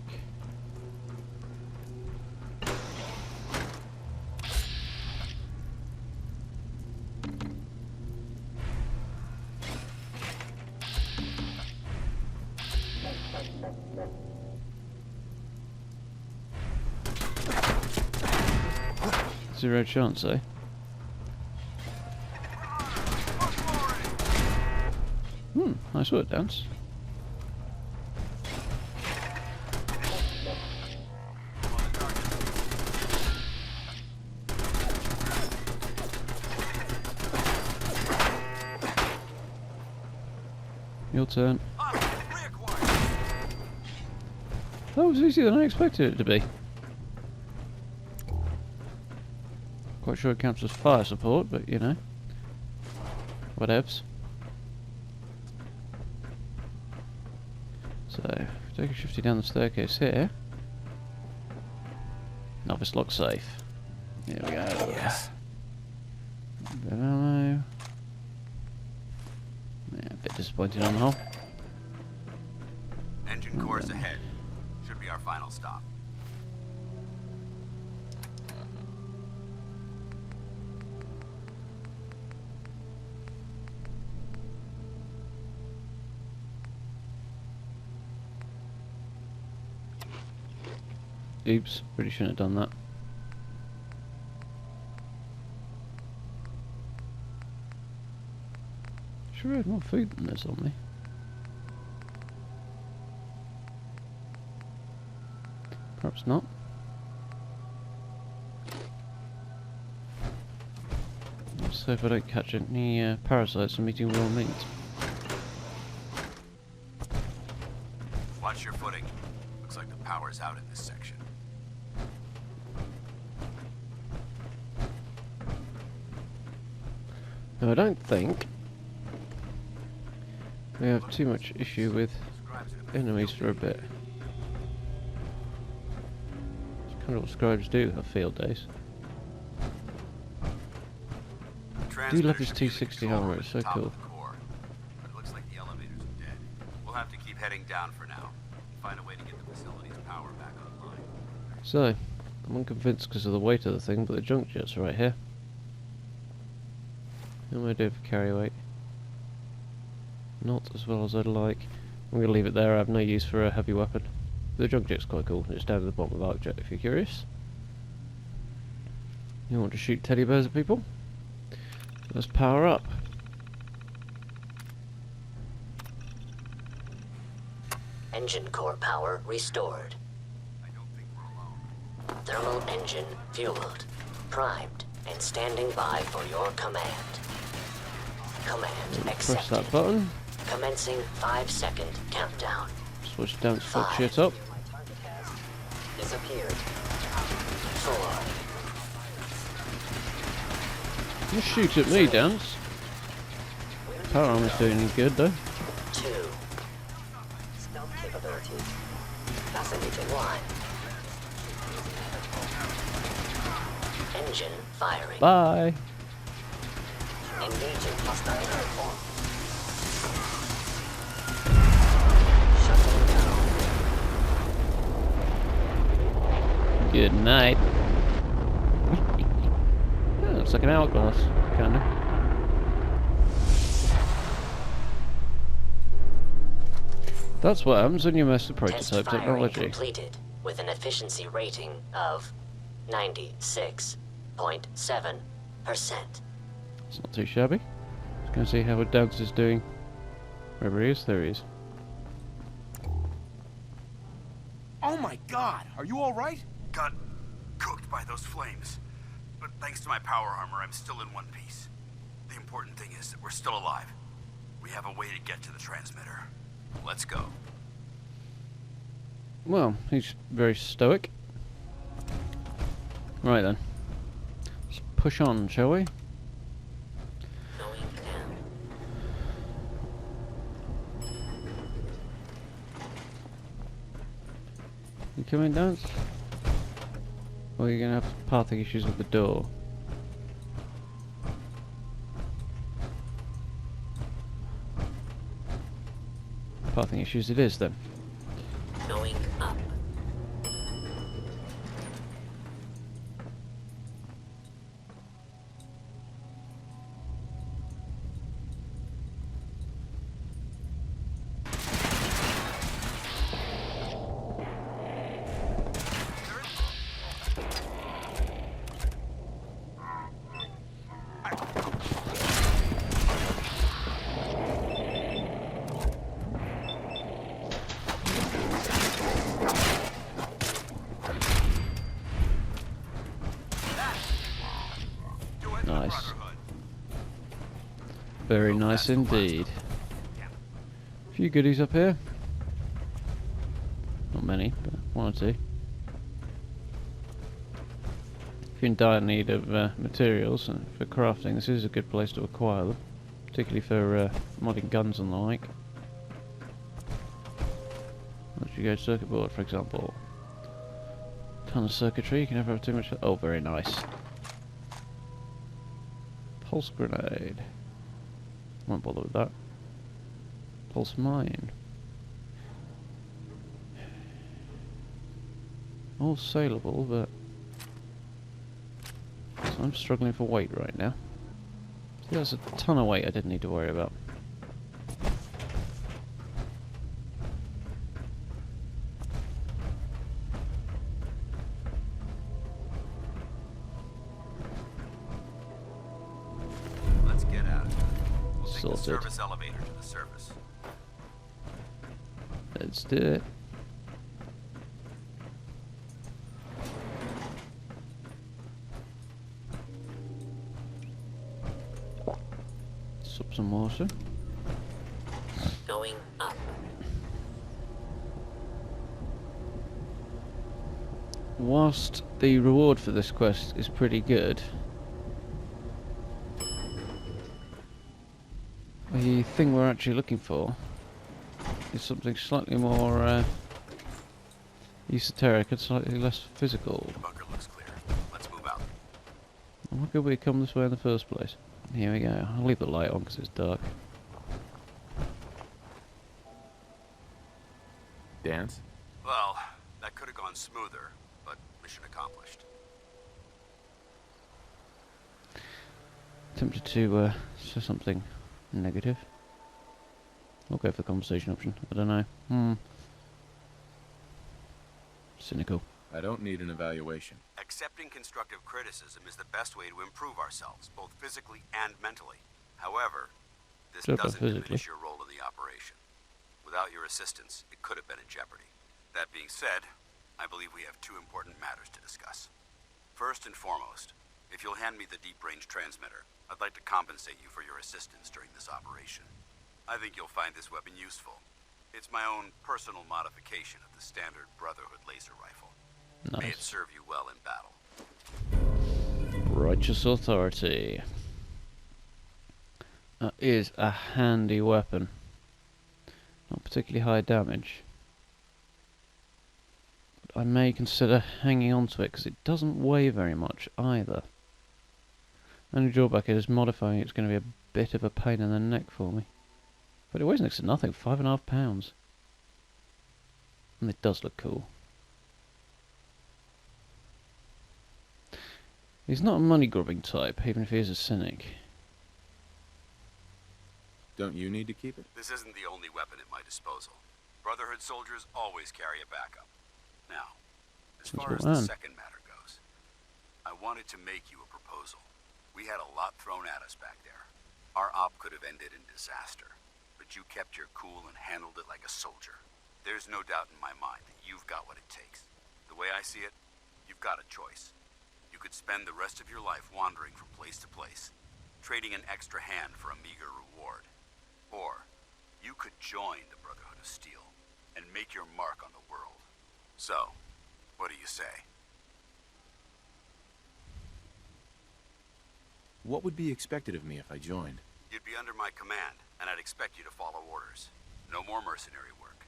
Zero chance, eh? Nice work, Dance. Your turn. That was easier than I expected it to be. Quite sure it counts as fire support, but you know. Whatevs. So, take a shifty down the staircase here. Novice lock safe. Here we go. Yes. Bit of ammo. Yeah, a bit disappointed on the whole. Engine course ahead. Should be our final stop. Oops, really shouldn't have done that. Sure, I had more food than this on me. Perhaps not. Let's so if I don't catch any parasites from eating raw meat. Watch your footing. Looks like the power's out in this section. Now I don't think we have too much issue with enemies for a bit. It's kind of what scribes do have field days. I do love this T60 armor, it's so cool. But it looks like the elevators are dead. We'll have to keep heading down for now. Find a way to get the facility's power back online. So, I'm unconvinced because of the weight of the thing, but the junk jet's right here. How am I doing for carry weight? Not as well as I'd like. I'm going to leave it there, I have no use for a heavy weapon. The junk jet's quite cool, it's down at the bottom of the arc jet if you're curious. You want to shoot teddy bears at people? Let's power up. Engine core power restored. I don't think we're alone. Thermal engine fueled, primed, and standing by for your command. Command Press accepted. that button. Commencing 5-second countdown. Switch down to fuck 5. shit up. My target has disappeared. 4. You shoot at me, Dance. Power armor's doing any good though. 2. Stealth capabilities. Passenger 1. Engine firing. Bye. Engaging hostile airborne. Shutting down. Good night. Oh, looks like an hourglass, kinda. That's what happens when you mess with Test prototype firing technology. completed with an efficiency rating of 96.7%. It's not too shabby. Just gonna see how Doug's is doing. Wherever he is, there he is. Oh my god, are you alright? Got cooked by those flames. But thanks to my power armor, I'm still in one piece. The important thing is that we're still alive. We have a way to get to the transmitter. Let's go. Well, he's very stoic. Right then. Let's push on, shall we? Going down. You coming, Dance? Or are you gonna have pathing issues with the door? Pathing issues it is then. Going up. Nice. Very nice indeed. A few goodies up here. Not many, but one or two. If you're in dire need of materials and for crafting, this is a good place to acquire them. Particularly for modding guns and the like. Once you go circuit board, for example. Ton of circuitry, you can never have too much. Oh, very nice. Pulse grenade. Won't bother with that. Pulse mine. All saleable, but so I'm struggling for weight right now. See, that's a ton of weight I didn't need to worry about. Let's get out of here. We'll take the Sorted. service elevator to the surface. Let's do it. up some water. Going up. Whilst the reward for this quest is pretty good, the thing we're actually looking for is something slightly more esoteric and slightly less physical. The bunker looks clear. Let's move out. Why could we come this way in the first place? Here we go. I'll leave the light on because it's dark. Dance? Well, that could have gone smoother, but mission accomplished. Tempted to say something negative. I'll go for the conversation option. I don't know. Cynical. I don't need an evaluation. Accepting constructive criticism is the best way to improve ourselves, both physically and mentally. However, this Sure, but doesn't physically. diminish your role in the operation. Without your assistance, it could have been in jeopardy. That being said, I believe we have two important matters to discuss. First and foremost, if you'll hand me the deep-range transmitter, I'd like to compensate you for your assistance during this operation. I think you'll find this weapon useful. It's my own personal modification of the standard Brotherhood laser rifle. May it Nice. serve you well in battle. Righteous authority. That is a handy weapon. Not particularly high damage. But I may consider hanging on to it because it doesn't weigh very much either. Only drawback is modifying it's going to be a bit of a pain in the neck for me. But it weighs next to nothing, 5.5 pounds. And it does look cool. He's not a money-grubbing type, even if he is a cynic. Don't you need to keep it? This isn't the only weapon at my disposal. Brotherhood soldiers always carry a backup. Now, as Seems far as good the man. second matter goes, I wanted to make you a proposal. We had a lot thrown at us back there. Our op could have ended in disaster, but you kept your cool and handled it like a soldier. There's no doubt in my mind that you've got what it takes. The way I see it, you've got a choice. You could spend the rest of your life wandering from place to place, trading an extra hand for a meager reward. Or, you could join the Brotherhood of Steel and make your mark on the world. So, what do you say? What would be expected of me if I joined? You'd be under my command, and I'd expect you to follow orders. No more mercenary work.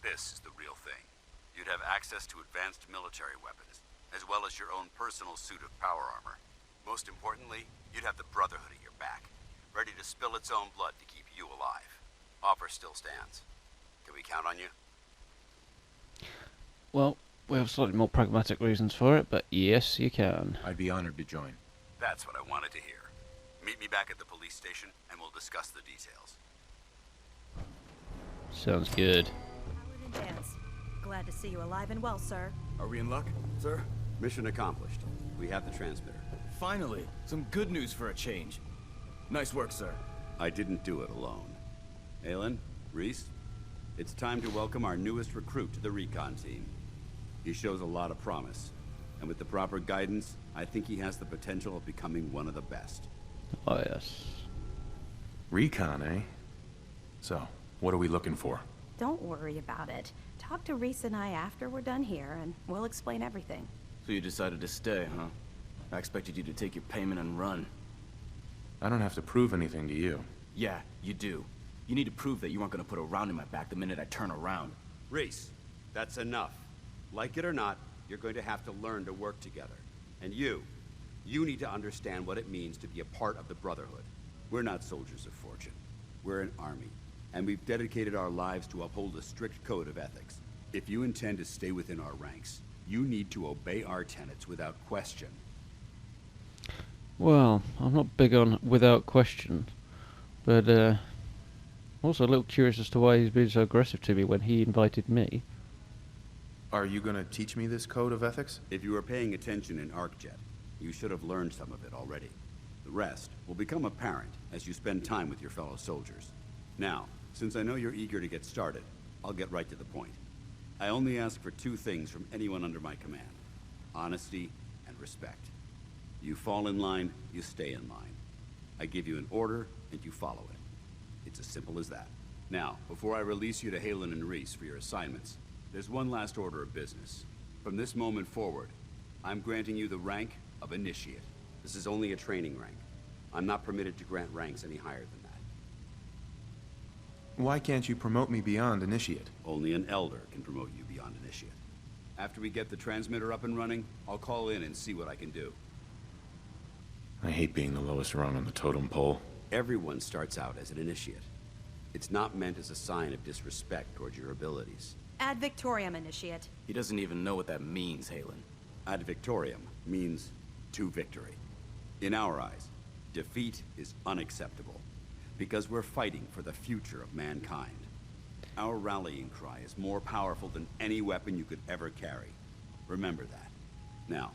This is the real thing. You'd have access to advanced military weapons, as well as your own personal suit of power armor. Most importantly, you'd have the Brotherhood at your back, ready to spill its own blood to keep you alive. Offer still stands. Can we count on you? Well, we have slightly more pragmatic reasons for it, but yes, you can. I'd be honored to join. That's what I wanted to hear. Meet me back at the police station, and we'll discuss the details. Sounds good. Paladin Dance. Glad to see you alive and well, sir. Are we in luck, sir? Mission accomplished. We have the transmitter. Finally, some good news for a change. Nice work, sir. I didn't do it alone. Aylin, Reese, it's time to welcome our newest recruit to the recon team. He shows a lot of promise, and with the proper guidance, I think he has the potential of becoming one of the best. Oh yes. Recon, eh? So, what are we looking for? Don't worry about it. Talk to Reese and I after we're done here, and we'll explain everything. So you decided to stay, huh? I expected you to take your payment and run. I don't have to prove anything to you. Yeah, you do. You need to prove that you aren't gonna put a round in my back the minute I turn around. Reese, that's enough. Like it or not, you're going to have to learn to work together. And you need to understand what it means to be a part of the Brotherhood. We're not soldiers of fortune. We're an army, and we've dedicated our lives to uphold a strict code of ethics. If you intend to stay within our ranks, you need to obey our tenets without question. Well, I'm not big on without question, but also a little curious as to why he's been so aggressive to me when he invited me. Are you gonna teach me this code of ethics? If you were paying attention in ArcJet, you should have learned some of it already. The rest will become apparent as you spend time with your fellow soldiers. Now, since I know you're eager to get started, I'll get right to the point. I only ask for two things from anyone under my command: honesty and respect. You fall in line, you stay in line. I give you an order, and you follow it. It's as simple as that. Now, before I release you to Halen and Reese for your assignments, there's one last order of business. From this moment forward, I'm granting you the rank of Initiate. This is only a training rank. I'm not permitted to grant ranks any higher than that. Why can't you promote me beyond Initiate? Only an Elder can promote you beyond Initiate. After we get the transmitter up and running, I'll call in and see what I can do. I hate being the lowest rung on the totem pole. Everyone starts out as an Initiate. It's not meant as a sign of disrespect towards your abilities. Ad Victoriam, Initiate. He doesn't even know what that means, Halen. Ad Victoriam means to victory. In our eyes, defeat is unacceptable, because we're fighting for the future of mankind. Our rallying cry is more powerful than any weapon you could ever carry. Remember that. Now,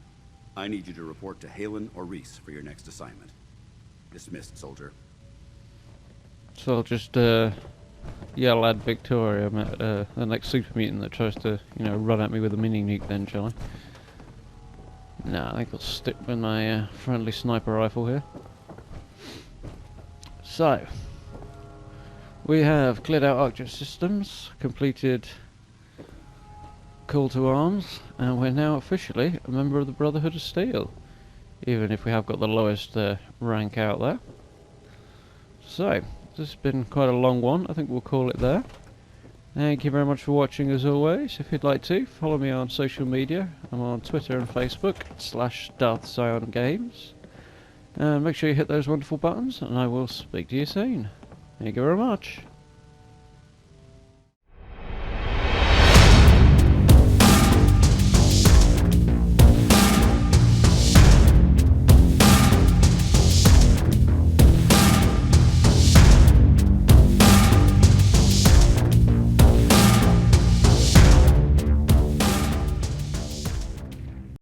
I need you to report to Halen or Reese for your next assignment. Dismissed, soldier. So I'll just yell Ad Victoriam at the next super mutant that tries to, run at me with a mini nuke then, shall I? No, I think I'll stick with my friendly sniper rifle here. So, we have cleared out Arcjet systems, completed Call to Arms, and we're now officially a member of the Brotherhood of Steel, even if we have got the lowest rank out there. So, this has been quite a long one. I think we'll call it there. Thank you very much for watching as always. If you'd like to, follow me on social media. I'm on Twitter and Facebook, /Darth Xion Games. And make sure you hit those wonderful buttons, and I will speak to you soon. Thank you very much.